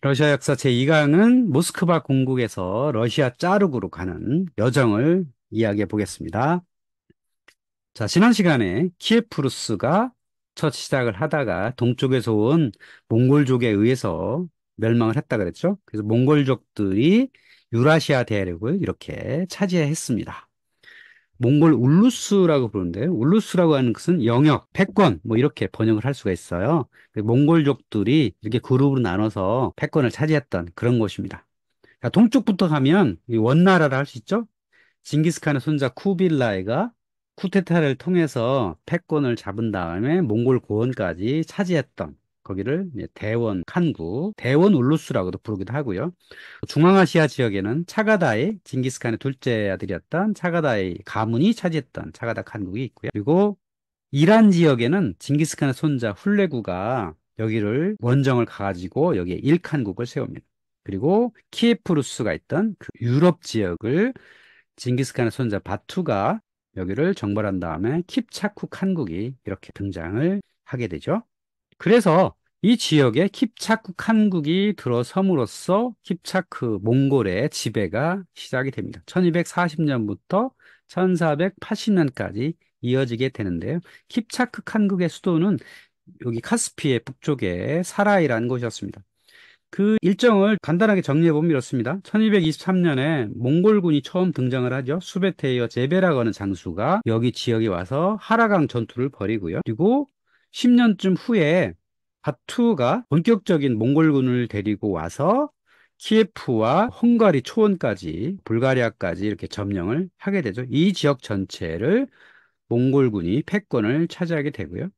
러시아 역사 제2강은 모스크바 공국에서 러시아 짜르구로 가는 여정을 이야기해 보겠습니다. 자, 지난 시간에 키예프루스가 첫 시작을 하다가 동쪽에서 온 몽골족에 의해서 멸망을 했다 그랬죠. 그래서 몽골족들이 유라시아 대륙을 이렇게 차지했습니다. 몽골 울루스라고 부르는데요. 울루스라고 하는 것은 영역, 패권, 뭐 이렇게 번역을 할 수가 있어요. 몽골족들이 이렇게 그룹으로 나눠서 패권을 차지했던 그런 곳입니다. 자, 동쪽부터 가면 이 원나라를 할 수 있죠. 징기스칸의 손자 쿠빌라이가 쿠데타를 통해서 패권을 잡은 다음에 몽골 고원까지 차지했던 거기를 이제 대원 칸구, 대원 울루스라고도 부르기도 하고요. 중앙아시아 지역에는 차가다이, 징기스칸의 둘째 아들이었던 차가다이 가문이 차지했던 차가다 칸국이 있고요. 그리고 이란 지역에는 징기스칸의 손자 훌레구가 여기를 원정을 가가지고 여기에 일칸국을 세웁니다. 그리고 키에프루스가 있던 그 유럽 지역을 징기스칸의 손자 바투가 여기를 정벌한 다음에 킵차쿠 칸국이 이렇게 등장을 하게 되죠. 그래서 이 지역에 킵차크 칸국이 들어섬으로써 킵차크 몽골의 지배가 시작이 됩니다. 1240년부터 1480년까지 이어지게 되는데요. 킵차크 칸국의 수도는 여기 카스피의 북쪽에 사라이라는 곳이었습니다. 그 일정을 간단하게 정리해 보면 이렇습니다. 1223년에 몽골군이 처음 등장을 하죠. 수베테이어 제베라고 하는 장수가 여기 지역에 와서 하라강 전투를 벌이고요. 그리고 10년쯤 후에 바투가 본격적인 몽골군을 데리고 와서 키예프와 헝가리 초원까지 불가리아까지 이렇게 점령을 하게 되죠. 이 지역 전체를 몽골군이 패권을 차지하게 되고요.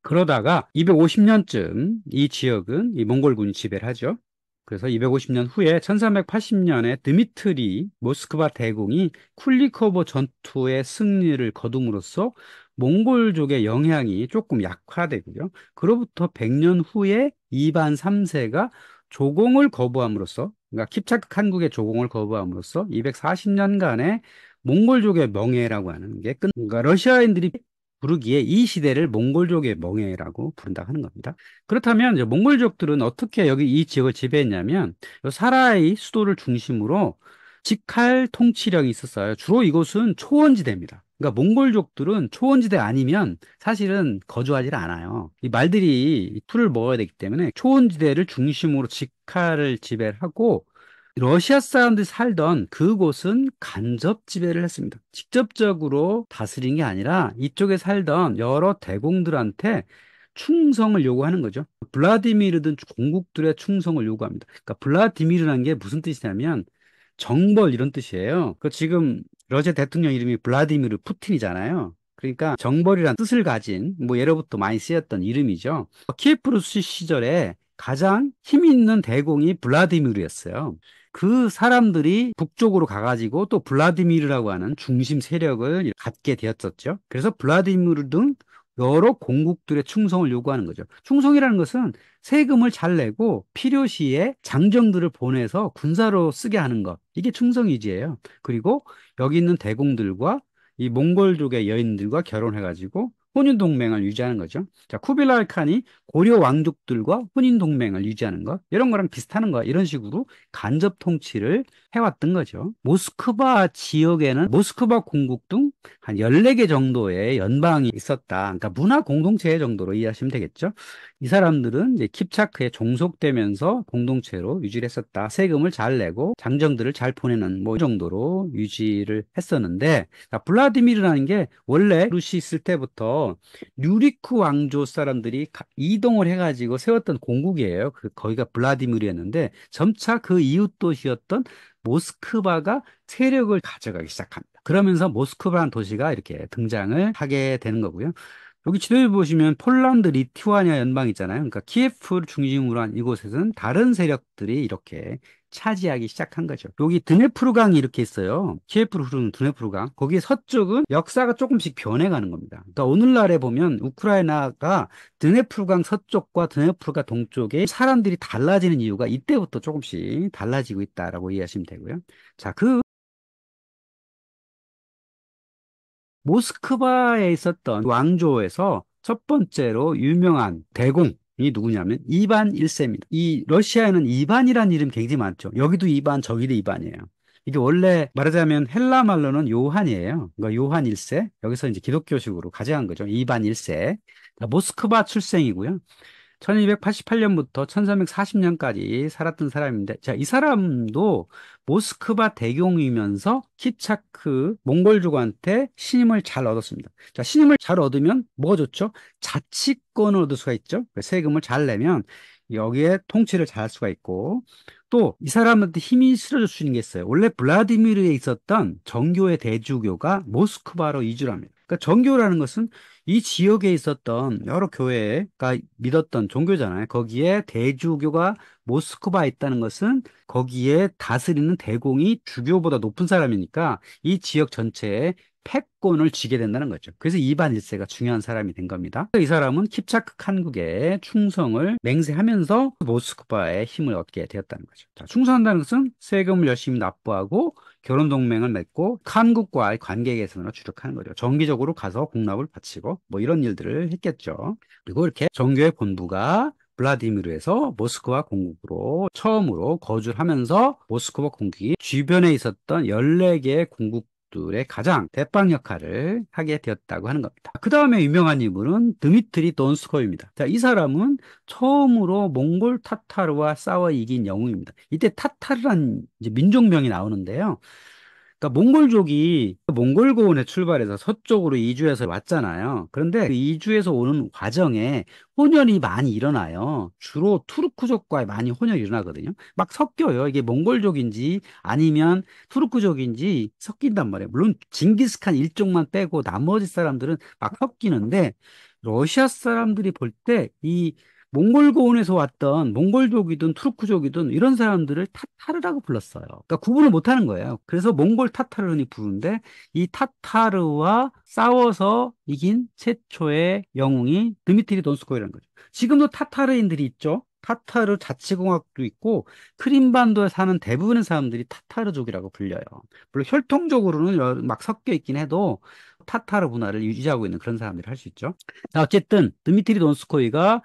그러다가 250년쯤 이 지역은 이 몽골군이 지배를 하죠. 그래서 250년 후에 1380년에 드미트리 모스크바 대공이 쿨리코보 전투의 승리를 거둠으로써 몽골족의 영향이 조금 약화되고요. 그로부터 100년 후에 이반 3세가 조공을 거부함으로써, 그러니까 킵차크 한국의 조공을 거부함으로써 240년간의 몽골족의 명예라고 하는 게 그러니까 러시아인들이 부르기에 이 시대를 몽골족의 멍해라고 부른다 하는 겁니다. 그렇다면 이제 몽골족들은 어떻게 여기 이 지역을 지배했냐면 요 사라이 수도를 중심으로 직할 통치력이 있었어요. 주로 이곳은 초원지대입니다. 그러니까 몽골족들은 초원지대 아니면 사실은 거주하지 않아요. 이 말들이 풀을 먹어야 되기 때문에 초원지대를 중심으로 직할을 지배를 하고 러시아 사람들이 살던 그곳은 간접 지배를 했습니다. 직접적으로 다스린 게 아니라 이쪽에 살던 여러 대공들한테 충성을 요구하는 거죠. 블라디미르든 공국들의 충성을 요구합니다. 그러니까 블라디미르라는 게 무슨 뜻이냐면 정벌 이런 뜻이에요. 그 지금 러시아 대통령 이름이 블라디미르 푸틴이잖아요. 그러니까 정벌이란 뜻을 가진 뭐 예로부터 많이 쓰였던 이름이죠. 키예프루스 시절에 가장 힘 있는 대공이 블라디미르였어요. 그 사람들이 북쪽으로 가가지고 또 블라디미르라고 하는 중심 세력을 갖게 되었었죠. 그래서 블라디미르 등 여러 공국들의 충성을 요구하는 거죠. 충성이라는 것은 세금을 잘 내고 필요시에 장정들을 보내서 군사로 쓰게 하는 것. 이게 충성유지예요. 그리고 여기 있는 대공들과 이 몽골족의 여인들과 결혼해가지고 혼인 동맹을 유지하는 거죠. 자, 쿠빌라이 칸이 고려 왕족들과 혼인 동맹을 유지하는 것, 이런 거랑 비슷한 거, 이런 식으로 간접 통치를 해왔던 거죠. 모스크바 지역에는 모스크바 공국 등 한 14개 정도의 연방이 있었다. 그러니까 문화 공동체 정도로 이해하시면 되겠죠. 이 사람들은 이제 킵차크에 종속되면서 공동체로 유지를 했었다. 세금을 잘 내고 장정들을 잘 보내는 뭐 이 정도로 유지를 했었는데, 자, 블라디미르라는 게 원래 루시 있을 때부터 류리크 왕조 사람들이 이동을 해가지고 세웠던 공국이에요. 거기가 블라디미르였는데 점차 그 이웃 도시였던 모스크바가 세력을 가져가기 시작합니다. 그러면서 모스크바라는 도시가 이렇게 등장을 하게 되는 거고요. 여기 지도에 보시면 폴란드 리투아니아 연방 있잖아요. 그러니까 키예프를 중심으로 한 이곳에서는 다른 세력들이 이렇게 차지하기 시작한 거죠. 여기 드네프르강이 이렇게 있어요. 키예프로 흐르는 드네프르강. 거기 서쪽은 역사가 조금씩 변해가는 겁니다. 그러니까 오늘날에 보면 우크라이나가 드네프르강 서쪽과 드네프르강 동쪽에 사람들이 달라지는 이유가 이때부터 조금씩 달라지고 있다라고 이해하시면 되고요. 자, 그 모스크바에 있었던 왕조에서 첫 번째로 유명한 대공, 누구냐면 이반 1세입니다. 이 러시아에는 이반이라는 이름 굉장히 많죠. 여기도 이반, 저기도 이반이에요. 이게 원래 말하자면 헬라 말로는 요한이에요. 그러니까 요한 1세. 여기서 이제 기독교식으로 가져간 거죠. 이반 1세. 모스크바 출생이고요. 1288년부터 1340년까지 살았던 사람인데, 자, 이 사람도 모스크바 대공이면서 키차크 몽골족한테 신임을 잘 얻었습니다. 자, 신임을 잘 얻으면 뭐가 좋죠? 자치권을 얻을 수가 있죠. 세금을 잘 내면 여기에 통치를 잘 할 수가 있고, 또 이 사람한테 힘이 실어줄 수 있는 게 있어요. 원래 블라디미르에 있었던 정교의 대주교가 모스크바로 이주를 합니다. 그러니까 정교라는 것은 이 지역에 있었던 여러 교회가 믿었던 종교잖아요. 거기에 대주교가 모스크바에 있다는 것은 거기에 다스리는 대공이 주교보다 높은 사람이니까 이 지역 전체에 패권을 쥐게 된다는 거죠. 그래서 이반 1세가 중요한 사람이 된 겁니다. 이 사람은 킵차크 칸국의 충성을 맹세하면서 모스크바의 힘을 얻게 되었다는 거죠. 자, 충성한다는 것은 세금을 열심히 납부하고 결혼 동맹을 맺고 칸국과의 관계 개선으로 주력하는 거죠. 정기적으로 가서 공납을 바치고 뭐 이런 일들을 했겠죠. 그리고 이렇게 정교의 본부가 블라디미르에서 모스크바 공국으로 처음으로 거주를 하면서 모스크바 공국이 주변에 있었던 14개의 공국들의 가장 대빵 역할을 하게 되었다고 하는 겁니다. 그 다음에 유명한 인물은 드미트리 돈스코이입니다. 자, 이 사람은 처음으로 몽골 타타르와 싸워 이긴 영웅입니다. 이때 타타르란 이제 민족명이 나오는데요. 그러니까 몽골족이 몽골고원에 출발해서 서쪽으로 이주해서 왔잖아요. 그런데 그 이주해서 오는 과정에 혼연이 많이 일어나요. 주로 투르크족과 많이 혼연이 일어나거든요. 막 섞여요. 이게 몽골족인지 아니면 투르크족인지 섞인단 말이에요. 물론 징기스칸 일족만 빼고 나머지 사람들은 막 섞이는데 러시아 사람들이 볼 때 이 몽골고원에서 왔던 몽골족이든 투르크족이든 이런 사람들을 타타르라고 불렀어요. 그러니까 구분을 못하는 거예요. 그래서 몽골 타타르니 부르는데 이 타타르와 싸워서 이긴 최초의 영웅이 드미트리 돈스코이라는 거죠. 지금도 타타르인들이 있죠. 타타르 자치공학도 있고 크림반도에 사는 대부분의 사람들이 타타르족이라고 불려요. 물론 혈통적으로는 막 섞여 있긴 해도 타타르 문화를 유지하고 있는 그런 사람들이 할 수 있죠. 자, 어쨌든 드미트리 돈스코이가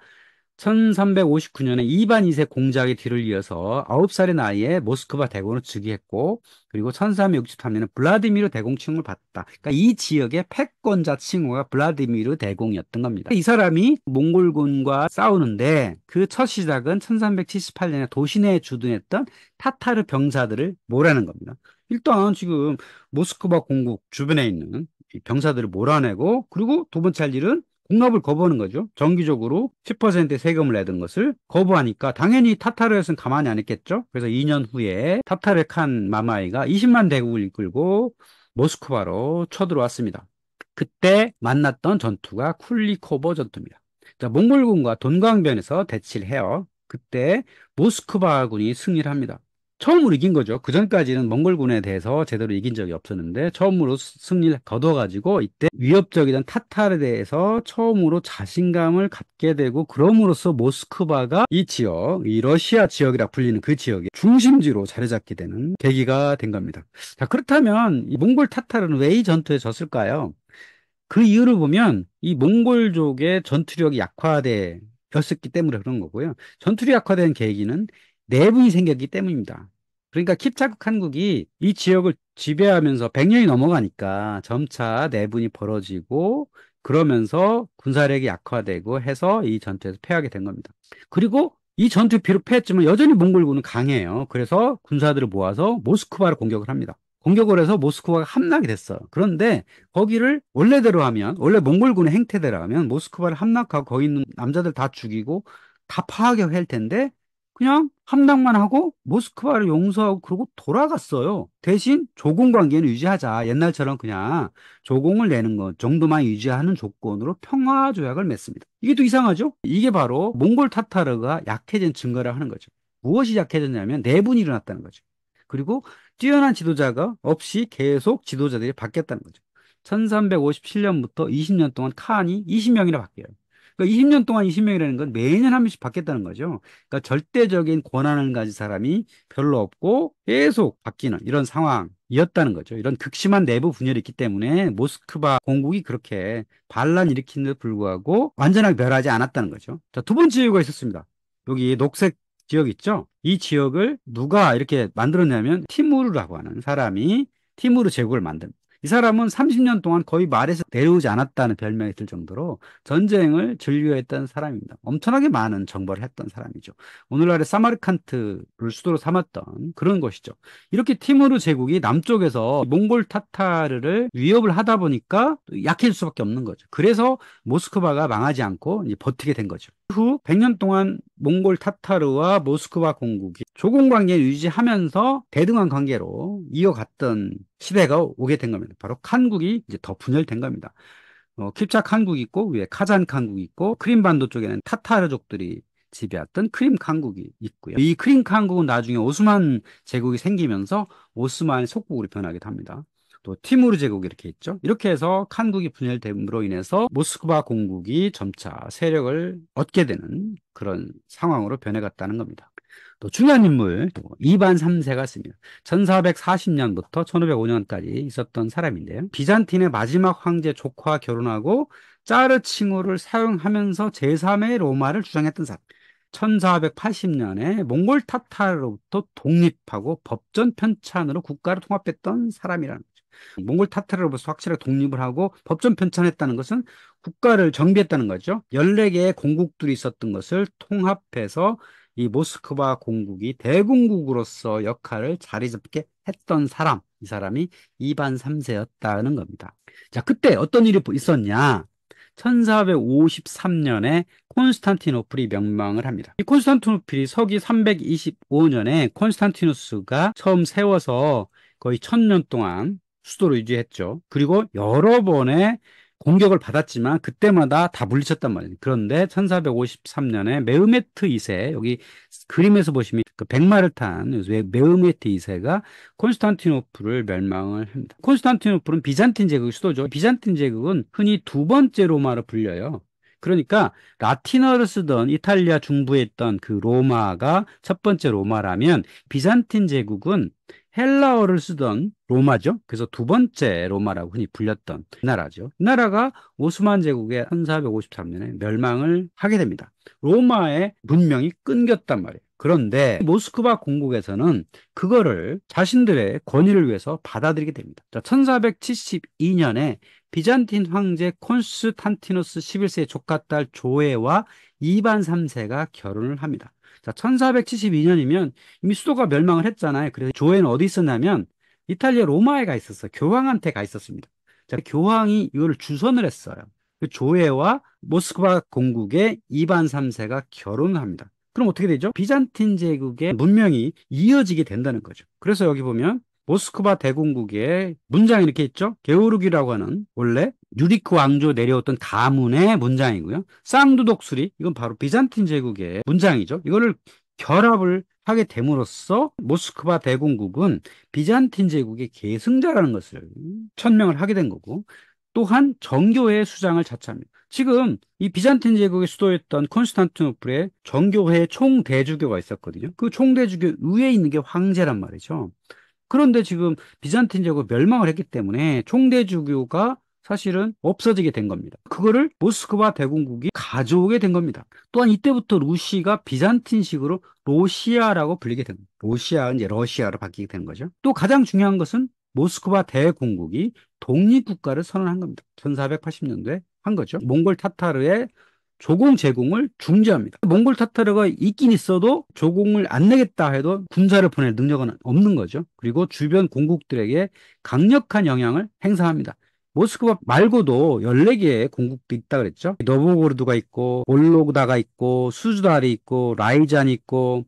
1359년에 이반 2세 공작의 뒤를 이어서 9살의 나이에 모스크바 대공을 즉위했고, 그리고 1363년에 블라디미르 대공 칭호를 받았다. 그러니까 이 지역의 패권자 칭호가 블라디미르 대공이었던 겁니다. 이 사람이 몽골군과 싸우는데 그 첫 시작은 1378년에 도시내에 주둔했던 타타르 병사들을 몰아낸 겁니다. 일단 지금 모스크바 공국 주변에 있는 이 병사들을 몰아내고, 그리고 두 번째 할 일은 공납을 거부하는 거죠. 정기적으로 10%의 세금을 내던 것을 거부하니까 당연히 타타르에서는 가만히 안 있겠죠. 그래서 2년 후에 타타르 칸 마마이가 20만 대국을 이끌고 모스크바로 쳐들어왔습니다. 그때 만났던 전투가 쿨리코버 전투입니다. 자, 몽골군과 돈광변에서 대치를 해요. 그때 모스크바군이 승리를 합니다. 처음으로 이긴 거죠. 그 전까지는 몽골군에 대해서 제대로 이긴 적이 없었는데 처음으로 승리를 거둬가지고 이때 위협적이던 타타르에 대해서 처음으로 자신감을 갖게 되고, 그럼으로써 모스크바가 이 지역, 이 러시아 지역이라 불리는 그 지역의 중심지로 자리 잡게 되는 계기가 된 겁니다. 자, 그렇다면 이 몽골 타타르는 왜 이 전투에 졌을까요? 그 이유를 보면 이 몽골족의 전투력이 약화되었기 때문에 그런 거고요. 전투력이 약화된 계기는 내분이 생겼기 때문입니다. 그러니까 킵차크 칸국이 이 지역을 지배하면서 100년이 넘어가니까 점차 내분이 벌어지고, 그러면서 군사력이 약화되고 해서 이 전투에서 패하게 된 겁니다. 그리고 이 전투에 비록 패했지만 여전히 몽골군은 강해요. 그래서 군사들을 모아서 모스크바를 공격을 합니다. 공격을 해서 모스크바가 함락이 됐어요. 그런데 거기를 원래대로 하면, 원래 몽골군의 행태대로 하면 모스크바를 함락하고 거기 있는 남자들 다 죽이고 다 파괴할 텐데 그냥 함락만 하고 모스크바를 용서하고 그러고 돌아갔어요. 대신 조공 관계는 유지하자. 옛날처럼 그냥 조공을 내는 것 정도만 유지하는 조건으로 평화 조약을 맺습니다. 이게 또 이상하죠? 이게 바로 몽골 타타르가 약해진 증거라 하는 거죠. 무엇이 약해졌냐면 내분이 일어났다는 거죠. 그리고 뛰어난 지도자가 없이 계속 지도자들이 바뀌었다는 거죠. 1357년부터 20년 동안 칸이 20명이나 바뀌어요. 그러니까 20년 동안 20명이라는 건 매년 한 명씩 바뀌었다는 거죠. 그러니까 절대적인 권한을 가진 사람이 별로 없고 계속 바뀌는 이런 상황이 이었다는 거죠. 이런 극심한 내부 분열이 있기 때문에 모스크바 공국이 그렇게 반란 일으킨 데 불구하고 완전하게 멸하지 않았다는 거죠. 자, 두 번째 이유가 있었습니다. 여기 녹색 지역 있죠? 이 지역을 누가 이렇게 만들었냐면 티무르라고 하는 사람이 티무르 제국을 만듭니다. 이 사람은 30년 동안 거의 말에서 내려오지 않았다는 별명이 들 정도로 전쟁을 즐겨했던 사람입니다. 엄청나게 많은 정벌을 했던 사람이죠. 오늘날의 사마르칸트를 수도로 삼았던 그런 것이죠. 이렇게 티무르 제국이 남쪽에서 몽골 타타르를 위협을 하다 보니까 약해질 수밖에 없는 거죠. 그래서 모스크바가 망하지 않고 이제 버티게 된 거죠. 후 100년 동안 몽골 타타르와 모스크바 공국이 조공 관계를 유지하면서 대등한 관계로 이어갔던 시대가 오게 된 겁니다. 바로 칸국이 이제 더 분열된 겁니다. 킵차 칸국이 있고 위에 카잔 칸국이 있고 크림반도 쪽에는 타타르족들이 지배했던 크림 칸국이 있고요. 이 크림 칸국은 나중에 오스만 제국이 생기면서 오스만 속국으로 변하기도 합니다. 또 티무르 제국이 이렇게 있죠. 이렇게 해서 칸국이 분열됨으로 인해서 모스크바 공국이 점차 세력을 얻게 되는 그런 상황으로 변해갔다는 겁니다. 또 중요한 인물 이반 3세가 있습니다. 1440년부터 1505년까지 있었던 사람인데요. 비잔틴의 마지막 황제 조카와 결혼하고 짜르 칭호를 사용하면서 제3의 로마를 주장했던 사람. 1480년에 몽골 타타르로부터 독립하고 법전 편찬으로 국가를 통합했던 사람이라는 거죠. 몽골 타타르로부터 확실하게 독립을 하고 법전 편찬했다는 것은 국가를 정비했다는 거죠. 14개의 공국들이 있었던 것을 통합해서 이 모스크바 공국이 대공국으로서 역할을 자리 잡게 했던 사람, 이 사람이 이반 3세였다는 겁니다. 자, 그때 어떤 일이 있었냐? 1453년에 콘스탄티노플이 멸망을 합니다. 이 콘스탄티노플이 서기 325년에 콘스탄티누스가 처음 세워서 거의 1000년 동안 수도를 유지했죠. 그리고 여러 번의 공격을 받았지만 그때마다 다 물리쳤단 말이에요. 그런데 1453년에 메흐메트 2세, 여기 그림에서 보시면 그 백마를 탄 메흐메트 2세가 콘스탄티노플을 멸망을 합니다. 콘스탄티노플은 비잔틴 제국의 수도죠. 비잔틴 제국은 흔히 두 번째 로마로 불려요. 그러니까 라틴어를 쓰던 이탈리아 중부에 있던 그 로마가 첫 번째 로마라면 비잔틴 제국은 헬라어를 쓰던 로마죠. 그래서 두 번째 로마라고 흔히 불렸던 나라죠. 이 나라가 오스만 제국의 1453년에 멸망을 하게 됩니다. 로마의 문명이 끊겼단 말이에요. 그런데 모스크바 공국에서는 그거를 자신들의 권위를 위해서 받아들이게 됩니다. 1472년에 비잔틴 황제 콘스탄티누스 11세의 조카딸 조에와 이반 3세가 결혼을 합니다. 자, 1472년이면 이미 수도가 멸망을 했잖아요. 그래서 조에는 어디 있었냐면 이탈리아 로마에 가 있었어요. 교황한테 가 있었습니다. 자, 교황이 이거를 주선을 했어요. 그 조에와 모스크바 공국의 이반 3세가 결혼을 합니다. 그럼 어떻게 되죠? 비잔틴 제국의 문명이 이어지게 된다는 거죠. 그래서 여기 보면 모스크바 대공국의 문장이 이렇게 있죠. 게오르기라고 하는 원래 유리크 왕조 내려왔던 가문의 문장이고요. 쌍두독수리, 이건 바로 비잔틴 제국의 문장이죠. 이거를 결합을 하게 됨으로써 모스크바 대공국은 비잔틴 제국의 계승자라는 것을 천명을 하게 된 거고, 또한 정교회의 수장을 자처합니다. 지금 이 비잔틴 제국의 수도였던 콘스탄티노플에 정교회 총대주교가 있었거든요. 그 총대주교 위에 있는 게 황제란 말이죠. 그런데 지금 비잔틴 제국이 멸망을 했기 때문에 총대주교가 사실은 없어지게 된 겁니다. 그거를 모스크바 대공국이 가져오게 된 겁니다. 또한 이때부터 루시가 비잔틴식으로 로시아라고 불리게 된 겁니다. 로시아가 이제 러시아로 바뀌게 된 거죠. 또 가장 중요한 것은 모스크바 대공국이 독립국가를 선언한 겁니다. 1480년도에 한 거죠. 몽골 타타르의 조공 제공을 중지합니다. 몽골 타타르가 있긴 있어도 조공을 안 내겠다 해도 군사를 보낼 능력은 없는 거죠. 그리고 주변 공국들에게 강력한 영향을 행사합니다. 모스크바 말고도 14개의 공국도 있다 그랬죠. 노보고르드가 있고 볼로그다가 있고 수주달이 있고 라이잔이 있고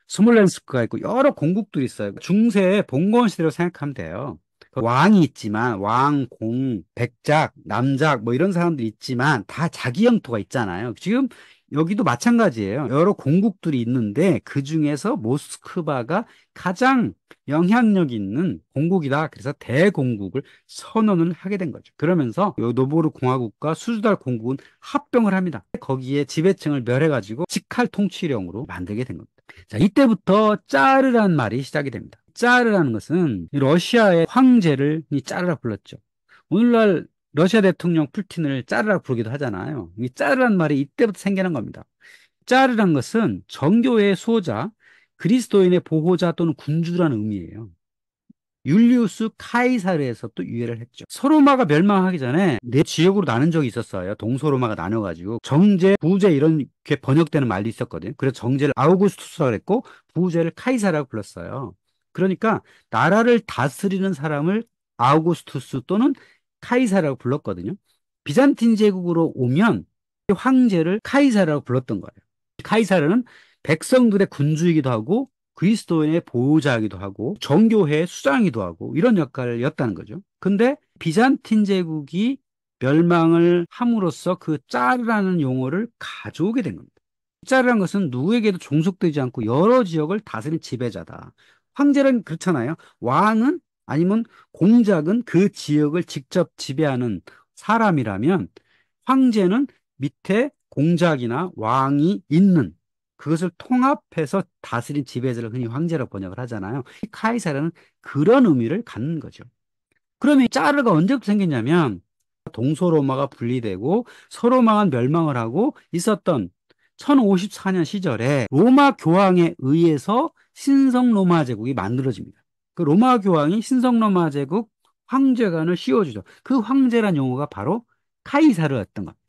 스몰렌스크가 있고 여러 공국들이 있어요. 중세의 봉건 시대로 생각하면 돼요. 왕이 있지만 왕, 공, 백작, 남작 뭐 이런 사람들이 있지만 다 자기 영토가 있잖아요. 지금 여기도 마찬가지예요. 여러 공국들이 있는데 그 중에서 모스크바가 가장 영향력 있는 공국이다. 그래서 대공국을 선언을 하게 된 거죠. 그러면서 노보르 공화국과 수주달 공국은 합병을 합니다. 거기에 지배층을 멸해가지고 직할 통치령으로 만들게 된 겁니다. 자, 이때부터 짜르란 말이 시작이 됩니다. 짜르라는 것은 이 러시아의 황제를 이 짜르라 불렀죠. 오늘날 러시아 대통령 푸틴을 짜르라 부르기도 하잖아요. 이 짜르란 말이 이때부터 생겨난 겁니다. 짜르란 것은 정교회의 수호자, 그리스도인의 보호자 또는 군주라는 의미예요. 율리우스 카이사르에서 또 유래를 했죠. 서로마가 멸망하기 전에 네 지역으로 나눈 적이 있었어요. 동서로마가 나눠가지고 정제, 부제 이렇게 번역되는 말도 있었거든요. 그래서 정제를 아우구스투스라고 했고 부제를 카이사라고 불렀어요. 그러니까 나라를 다스리는 사람을 아우구스투스 또는 카이사라고 불렀거든요. 비잔틴 제국으로 오면 황제를 카이사라고 불렀던 거예요. 카이사르는 백성들의 군주이기도 하고 그리스도인의 보호자이기도 하고 정교회의 수장이기도 하고 이런 역할이었다는 거죠. 근데 비잔틴 제국이 멸망을 함으로써 그 짜르라는 용어를 가져오게 된 겁니다. 짜르라는 것은 누구에게도 종속되지 않고 여러 지역을 다스린 지배자다. 황제는 그렇잖아요. 왕은 아니면 공작은 그 지역을 직접 지배하는 사람이라면 황제는 밑에 공작이나 왕이 있는 그것을 통합해서 다스린 지배자를 흔히 황제라고 번역을 하잖아요. 이 카이사르는 그런 의미를 갖는 거죠. 그러면 이 짜르가 언제부터 생겼냐면 동서로마가 분리되고 서로마가 멸망을 하고 있었던 1054년 시절에 로마 교황에 의해서 신성 로마 제국이 만들어집니다. 그 로마 교황이 신성 로마 제국 황제관을 씌워주죠. 그 황제란 용어가 바로 카이사르였던 겁니다.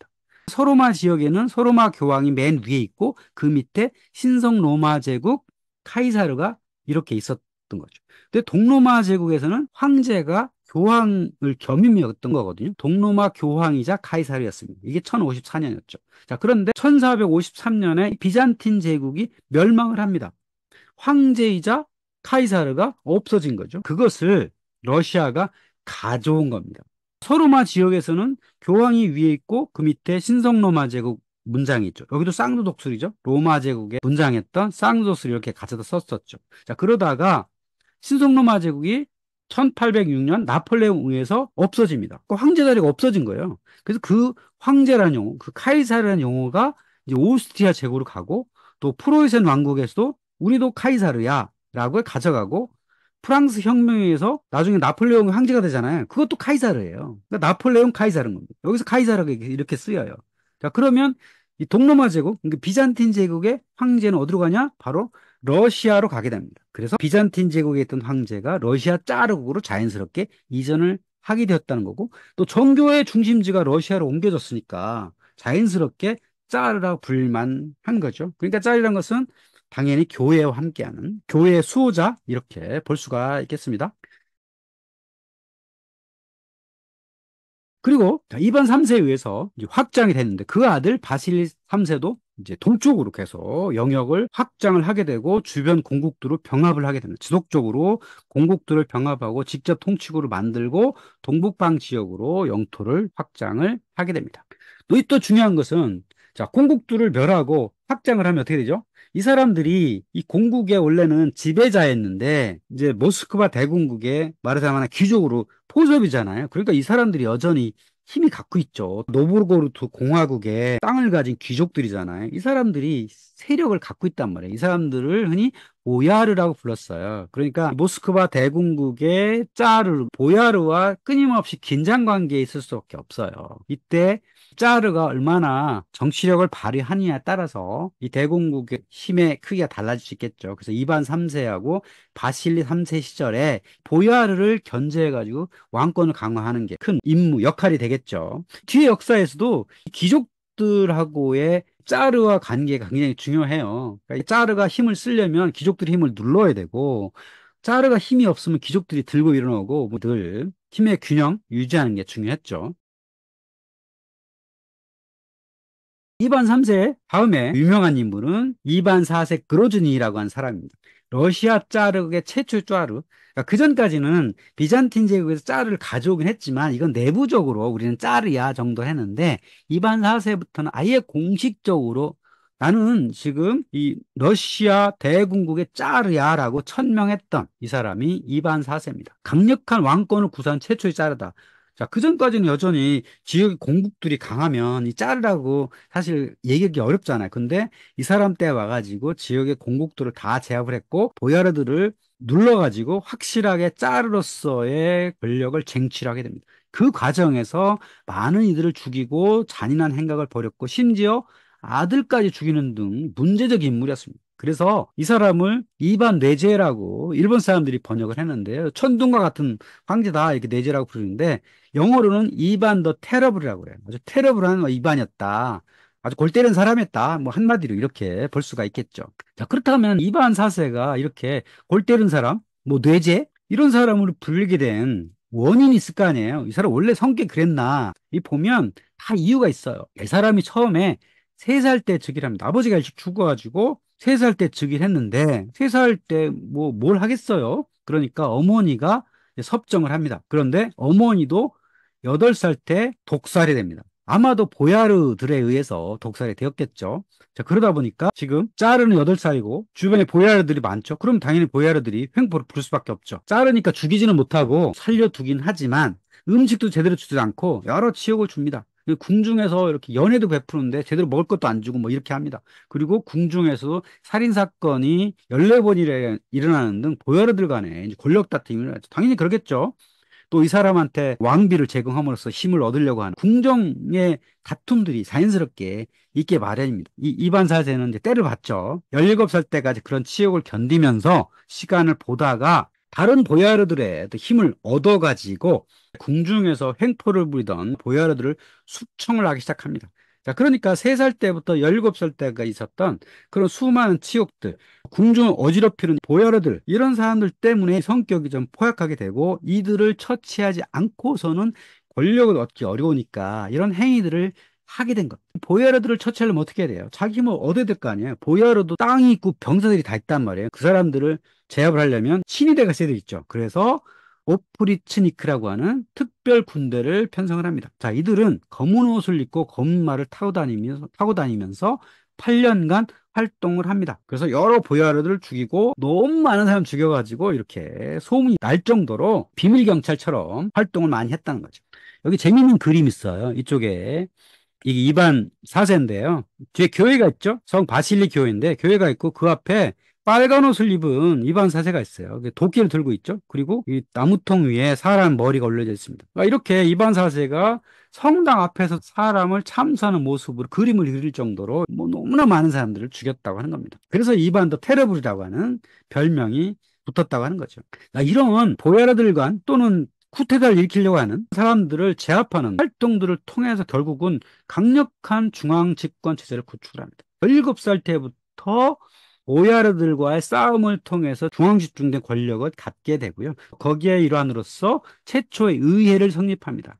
서로마 지역에는 서로마 교황이 맨 위에 있고 그 밑에 신성 로마 제국 카이사르가 이렇게 있었던 거죠. 근데 동로마 제국에서는 황제가 교황을 겸임이었던 거거든요. 동로마 교황이자 카이사르였습니다. 이게 1054년이었죠. 자, 그런데 1453년에 비잔틴 제국이 멸망을 합니다. 황제이자 카이사르가 없어진 거죠. 그것을 러시아가 가져온 겁니다. 서로마 지역에서는 교황이 위에 있고 그 밑에 신성로마 제국 문장이 있죠. 여기도 쌍두 독수리죠. 로마 제국에 문장했던 쌍두 독수리 이렇게 가져다 썼었죠. 자, 그러다가 신성로마 제국이 1806년 나폴레옹에 의해서 없어집니다. 그 황제 자리가 없어진 거예요. 그래서 그 황제라는 용어, 그 카이사르라는 용어가 이제 오스트리아 제국으로 가고 또 프로이센 왕국에서도 우리도 카이사르야 라고 가져가고 프랑스 혁명에 의해서 나중에 나폴레옹이 황제가 되잖아요. 그것도 카이사르예요. 그러니까 나폴레옹 카이사르인 겁니다. 여기서 카이사르가 이렇게 쓰여요. 자, 그러면 이 동로마 제국, 그러니까 비잔틴 제국의 황제는 어디로 가냐? 바로 러시아로 가게 됩니다. 그래서 비잔틴 제국에 있던 황제가 러시아 짜르국으로 자연스럽게 이전을 하게 되었다는 거고 또 정교의 중심지가 러시아로 옮겨졌으니까 자연스럽게 짜르라고 불만한 거죠. 그러니까 짜르라는 것은 당연히 교회와 함께하는 교회의 수호자 이렇게 볼 수가 있겠습니다. 그리고 이반 3세에 의해서 이제 확장이 됐는데 그 아들 바실리 3세도 이제 동쪽으로 계속 영역을 확장을 하게 되고 주변 공국들을 병합을 하게 됩니다. 지속적으로 공국들을 병합하고 직접 통치국을 만들고 동북방 지역으로 영토를 확장을 하게 됩니다. 또 중요한 것은 자, 공국들을 멸하고 확장을 하면 어떻게 되죠? 이 사람들이 이 공국의 원래는 지배자였는데 이제 모스크바 대공국의 말하자면 귀족으로 포섭이잖아요. 그러니까 이 사람들이 여전히 힘이 갖고 있죠. 노브고르드 공화국의 땅을 가진 귀족들이잖아요. 이 사람들이 세력을 갖고 있단 말이에요. 이 사람들을 흔히 보야르라고 불렀어요. 그러니까 모스크바 대공국의 짜르, 보야르와 끊임없이 긴장 관계에 있을 수밖에 없어요. 이때 짜르가 얼마나 정치력을 발휘하느냐에 따라서 이 대공국의 힘의 크기가 달라질 수 있겠죠. 그래서 이반 3세하고 바실리 3세 시절에 보야르를 견제해가지고 왕권을 강화하는 게 큰 임무, 역할이 되겠죠. 뒤에 역사에서도 귀족들하고의 짜르와 관계가 굉장히 중요해요. 그러니까 짜르가 힘을 쓰려면 귀족들이 힘을 눌러야 되고, 짜르가 힘이 없으면 귀족들이 들고 일어나고, 뭐 늘 힘의 균형 유지하는 게 중요했죠. 이반 3세 다음에 유명한 인물은 이반 4세 그로즈니라고 하는 사람입니다. 러시아 짜르의 최초 짜르. 그러니까 그 전까지는 비잔틴 제국에서 짜르를 가져오긴 했지만 이건 내부적으로 우리는 짜르야 정도 했는데 이반 4세부터는 아예 공식적으로 나는 지금 이 러시아 대공국의 짜르야라고 천명했던 이 사람이 이반 4세입니다. 강력한 왕권을 구사한 최초의 짜르다. 자, 그전까지는 여전히 지역 공국들이 강하면 이 짜르라고 사실 얘기하기 어렵잖아요. 근데 이 사람 때 와가지고 지역의 공국들을 다 제압을 했고 보야르들을 눌러가지고 확실하게 짜르로서의 권력을 쟁취하게 됩니다. 그 과정에서 많은 이들을 죽이고 잔인한 행각을 벌였고 심지어 아들까지 죽이는 등 문제적 인물이었습니다. 그래서 이 사람을 이반 뇌제라고 일본 사람들이 번역을 했는데요. 천둥과 같은 황제다 이렇게 뇌제라고 부르는데 영어로는 이반 더 테러블이라고 해요. 아주 테러블한 이반이었다. 아주 골 때리는 사람이었다. 뭐 한마디로 이렇게 볼 수가 있겠죠. 자, 그렇다면 이반 사세가 이렇게 골 때리는 사람, 뭐 뇌제 이런 사람으로 불리게 된 원인이 있을 거 아니에요. 이 사람 원래 성격이 그랬나? 이 보면 다 이유가 있어요. 이 사람이 처음에 3살 때 즉위를 합니다. 아버지가 일찍 죽어가지고 3살 때 즉위를 했는데 3살 때 뭐 뭘 하겠어요? 그러니까 어머니가 이제 섭정을 합니다. 그런데 어머니도 8살 때 독살이 됩니다. 아마도 보야르들에 의해서 독살이 되었겠죠. 자, 그러다 보니까 지금 짜르는 8살이고 주변에 보야르들이 많죠. 그럼 당연히 보야르들이 횡포를 부를 수밖에 없죠. 짜르니까 죽이지는 못하고 살려두긴 하지만 음식도 제대로 주지 않고 여러 치욕을 줍니다. 궁중에서 이렇게 연회도 베푸는데 제대로 먹을 것도 안 주고 뭐 이렇게 합니다. 그리고 궁중에서 살인 사건이 14번이나 일어나는 등 보야르들 간에 이제 권력 다툼이 일어나죠. 당연히 그러겠죠. 또 이 사람한테 왕비를 제공함으로써 힘을 얻으려고 하는 궁정의 다툼들이 자연스럽게 있게 마련입니다. 이 이반 사세는 이제 때를 받죠. 17살 때까지 그런 치욕을 견디면서 시간을 보다가 다른 보야르들의 또 힘을 얻어가지고 궁중에서 횡포를 부리던 보야르들을 숙청을 하기 시작합니다. 자, 그러니까 3살 때부터 17살 때가 있었던 그런 수많은 치욕들, 궁중을 어지럽히는 보야르들, 이런 사람들 때문에 성격이 좀 포약하게 되고 이들을 처치하지 않고서는 권력을 얻기 어려우니까 이런 행위들을 하게 된 것. 보야르들을 처치하려면 어떻게 해야 돼요? 자기 힘을 얻어야 될 거 아니에요? 보야르도 땅이 있고 병사들이 다 있단 말이에요. 그 사람들을 제압을 하려면 친위대가 있어야 되겠죠. 그래서 오프리츠니크라고 하는 특별 군대를 편성을 합니다. 자, 이들은 검은 옷을 입고 검은 말을 타고 다니면서 8년간 활동을 합니다. 그래서 여러 보야르들을 죽이고 너무 많은 사람 죽여가지고 이렇게 소문이 날 정도로 비밀 경찰처럼 활동을 많이 했다는 거죠. 여기 재미있는 그림 있어요. 이쪽에 이게 이반 사세인데요. 뒤에 교회가 있죠? 성 바실리 교회인데 교회가 있고 그 앞에 빨간 옷을 입은 이반 사세가 있어요. 도끼를 들고 있죠. 그리고 이 나무통 위에 사람 머리가 올려져 있습니다. 그러니까 이렇게 이반 사세가 성당 앞에서 사람을 참수하는 모습으로 그림을 그릴 정도로 뭐 너무나 많은 사람들을 죽였다고 하는 겁니다. 그래서 이반 더 테러블이라고 하는 별명이 붙었다고 하는 거죠. 그러니까 이런 보야라들간 또는 쿠데타를 일으키려고 하는 사람들을 제압하는 활동들을 통해서 결국은 강력한 중앙 집권 체제를 구축합니다. 17살 때부터 오야르들과의 싸움을 통해서 중앙 집중된 권력을 갖게 되고요. 거기에 일환으로서 최초의 의회를 성립합니다.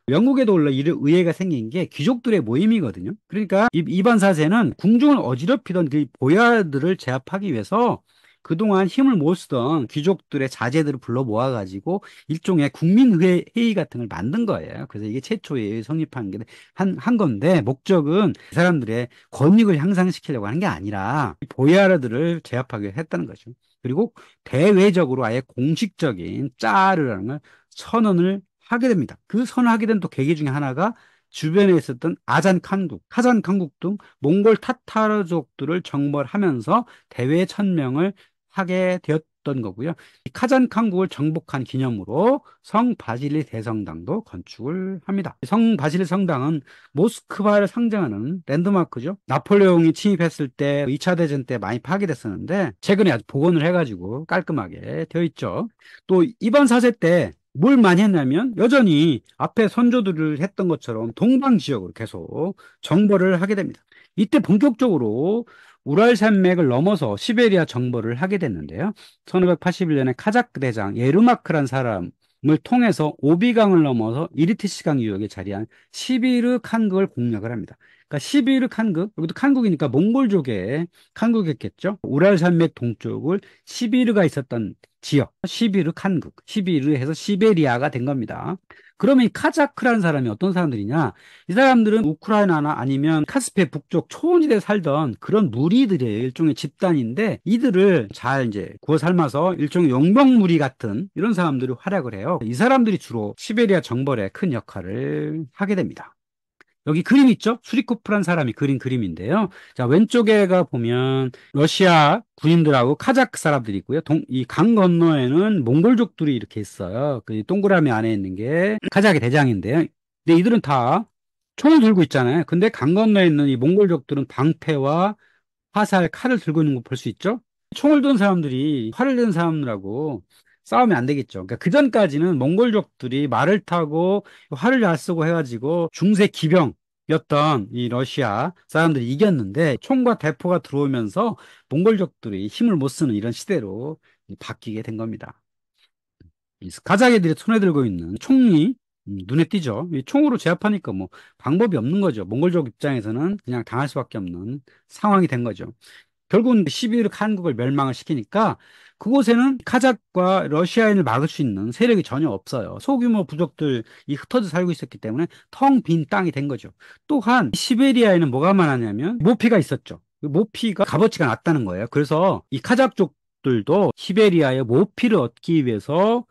영국에도 원래 이런 의회가 생긴 게 귀족들의 모임이거든요. 그러니까 이반 사세는 궁중을 어지럽히던 그 보야들을 제압하기 위해서 그동안 힘을 못 쓰던 귀족들의 자제들을 불러 모아가지고 일종의 국민회의 같은 걸 만든 거예요. 그래서 이게 최초에 성립한 게 한 건데 목적은 이 사람들의 권익을 향상시키려고 하는 게 아니라 보야르들을 제압하기 위해 했다는 거죠. 그리고 대외적으로 아예 공식적인 짜르라는 걸 선언을 하게 됩니다. 그 선언하게 된 또 계기 중에 하나가 주변에 있었던 아잔 칸국, 카잔 칸국 등 몽골 타타르족들을 정벌하면서 대외 천명을 하게 되었던 거고요. 이 카잔 칸국을 정복한 기념으로 성 바실리 대성당도 건축을 합니다. 성 바실리 성당은 모스크바를 상징하는 랜드마크죠. 나폴레옹이 침입했을 때 2차 대전 때 많이 파괴됐었는데 최근에 아주 복원을 해가지고 깔끔하게 되어 있죠. 또 이번 사세 때 뭘 많이 했냐면 여전히 앞에 선조들을 했던 것처럼 동방 지역으로 계속 정벌을 하게 됩니다. 이때 본격적으로 우랄 산맥을 넘어서 시베리아 정벌을 하게 됐는데요. 1581년에 카자크 대장 예르마크란 사람을 통해서 오비강을 넘어서 이리티시강 유역에 자리한 시비르 칸국을 공략을 합니다. 그러니까 시비르 칸국, 여기도 칸국이니까 몽골족의 칸국이었겠죠. 우랄 산맥 동쪽을 시비르가 있었던 지역, 시비르 칸국, 시비르 해서 시베리아가 된 겁니다. 그러면 이 카자크라는 사람이 어떤 사람들이냐? 이 사람들은 우크라이나나 아니면 카스피해 북쪽 초원지대에 살던 그런 무리들의 일종의 집단인데 이들을 잘 이제 구워 삶아서 일종의 용병무리 같은 이런 사람들이 활약을 해요. 이 사람들이 주로 시베리아 정벌에 큰 역할을 하게 됩니다. 여기 그림 있죠? 수리코프란 사람이 그린 그림인데요. 자, 왼쪽에가 보면 러시아 군인들하고 카자크 사람들이 있고요. 이 강 건너에는 몽골족들이 이렇게 있어요. 그 동그라미 안에 있는 게 카자흐 대장인데요. 근데 이들은 다 총을 들고 있잖아요. 근데 강 건너에 있는 이 몽골족들은 방패와 화살, 칼을 들고 있는 거 볼 수 있죠? 총을 든 사람들이 활을 든 사람들하고 싸우면 안 되겠죠. 그러니까 그 전까지는 몽골족들이 말을 타고 활을 잘 쓰고 해가지고 중세 기병이었던 이 러시아 사람들이 이겼는데 총과 대포가 들어오면서 몽골족들이 힘을 못 쓰는 이런 시대로 바뀌게 된 겁니다. 이 가자기들이 손에 들고 있는 총이 눈에 띄죠. 이 총으로 제압하니까 뭐 방법이 없는 거죠. 몽골족 입장에서는 그냥 당할 수밖에 없는 상황이 된 거죠. 결국은 12일 한국을 멸망을 시키니까 그곳에는 카자흐과 러시아인을 막을 수 있는 세력이 전혀 없어요. 소규모 부족들이 흩어져 살고 있었기 때문에 텅 빈 땅이 된 거죠. 또한 시베리아에는 뭐가 많았냐면 모피가 있었죠. 그 모피가 값어치가 낮다는 거예요. 그래서 이 카자흐족들도 시베리아의 모피를 얻기 위해서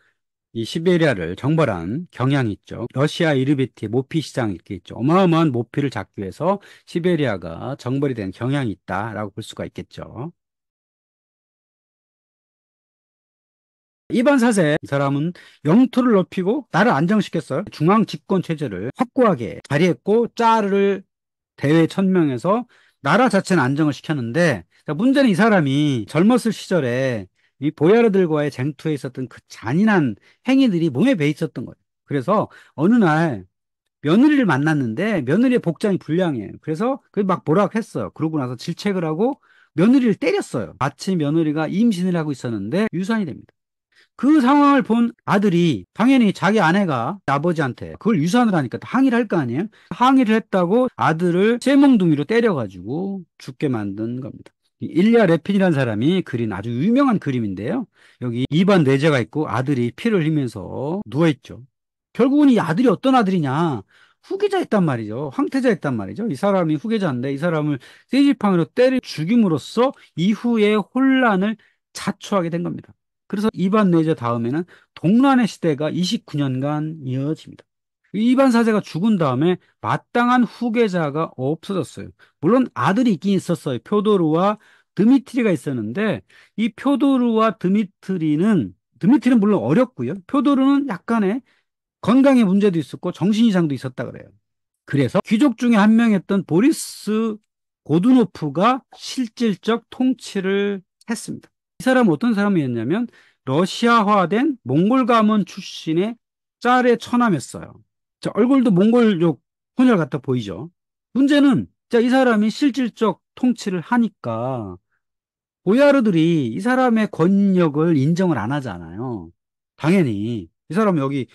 이 시베리아를 정벌한 경향이 있죠. 러시아 이르베티의 모피 시장이 이렇게 있죠. 어마어마한 모피를 잡기 위해서 시베리아가 정벌이 된 경향이 있다라고 볼 수가 있겠죠. 이반 사세 이 사람은 영토를 넓히고 나를 안정시켰어요. 중앙 집권 체제를 확고하게 자리했고 짜르를 대회 천명해서 나라 자체는 안정을 시켰는데 자, 문제는 이 사람이 젊었을 시절에 이 보야르들과의 쟁투에 있었던 그 잔인한 행위들이 몸에 배 있었던 거예요. 그래서 어느 날 며느리를 만났는데 며느리의 복장이 불량해요. 그래서 그 막 뭐라고 했어요. 그러고 나서 질책을 하고 며느리를 때렸어요. 마치 며느리가 임신을 하고 있었는데 유산이 됩니다. 그 상황을 본 아들이 당연히 자기 아내가 아버지한테 그걸 유산을 하니까 항의를 할 거 아니에요? 항의를 했다고 아들을 쇠몽둥이로 때려가지고 죽게 만든 겁니다. 이 일리아 레핀이라는 사람이 그린 아주 유명한 그림인데요. 여기 입안 뇌제가 있고 아들이 피를 흘리면서 누워있죠. 결국은 이 아들이 어떤 아들이냐? 후계자였단 말이죠. 황태자였단 말이죠. 이 사람이 후계자인데 이 사람을 쇠지팡이로 때려 죽임으로써 이후의 혼란을 자초하게 된 겁니다. 그래서 이반 뇌제 다음에는 동란의 시대가 29년간 이어집니다. 이반 사제가 죽은 다음에 마땅한 후계자가 없어졌어요. 물론 아들이 있긴 있었어요. 표도르와 드미트리가 있었는데 이 표도르와 드미트리는 물론 어렸고요. 표도르는 약간의 건강의 문제도 있었고 정신 이상도 있었다 그래요. 그래서 귀족 중에 한 명이었던 보리스 고두노프가 실질적 통치를 했습니다. 이 사람은 어떤 사람이었냐면 러시아화된 몽골 가문 출신의 짤의 처남이었어요. 자, 얼굴도 몽골족 혼혈 같아 보이죠. 문제는 자, 이 사람이 실질적 통치를 하니까 보야르들이 이 사람의 권력을 인정을 안 하잖아요. 당연히 이 사람은 여기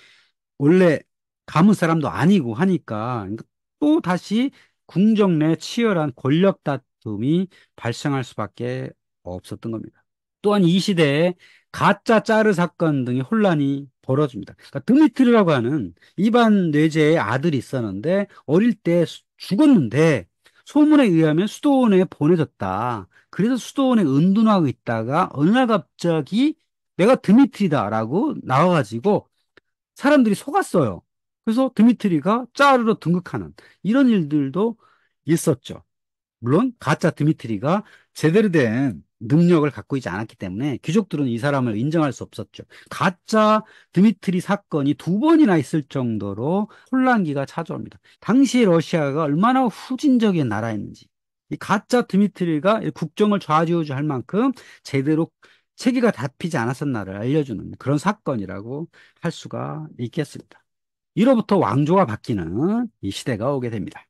원래 가문 사람도 아니고 하니까 그러니까 또 다시 궁정 내 치열한 권력 다툼이 발생할 수밖에 없었던 겁니다. 또한 이 시대에 가짜 짜르 사건 등의 혼란이 벌어집니다. 그러니까 드미트리라고 하는 이반 뇌제의 아들이 있었는데 어릴 때 죽었는데 소문에 의하면 수도원에 보내졌다. 그래서 수도원에 은둔하고 있다가 어느 날 갑자기 내가 드미트리다라고 나와가지고 사람들이 속았어요. 그래서 드미트리가 짜르로 등극하는 이런 일들도 있었죠. 물론 가짜 드미트리가 제대로 된 능력을 갖고 있지 않았기 때문에 귀족들은 이 사람을 인정할 수 없었죠. 가짜 드미트리 사건이 두 번이나 있을 정도로 혼란기가 찾아옵니다. 당시 러시아가 얼마나 후진적인 나라였는지 이 가짜 드미트리가 국정을 좌지우지할 만큼 제대로 체계가 잡히지 않았었나를 알려주는 그런 사건이라고 할 수가 있겠습니다. 이로부터 왕조가 바뀌는 이 시대가 오게 됩니다.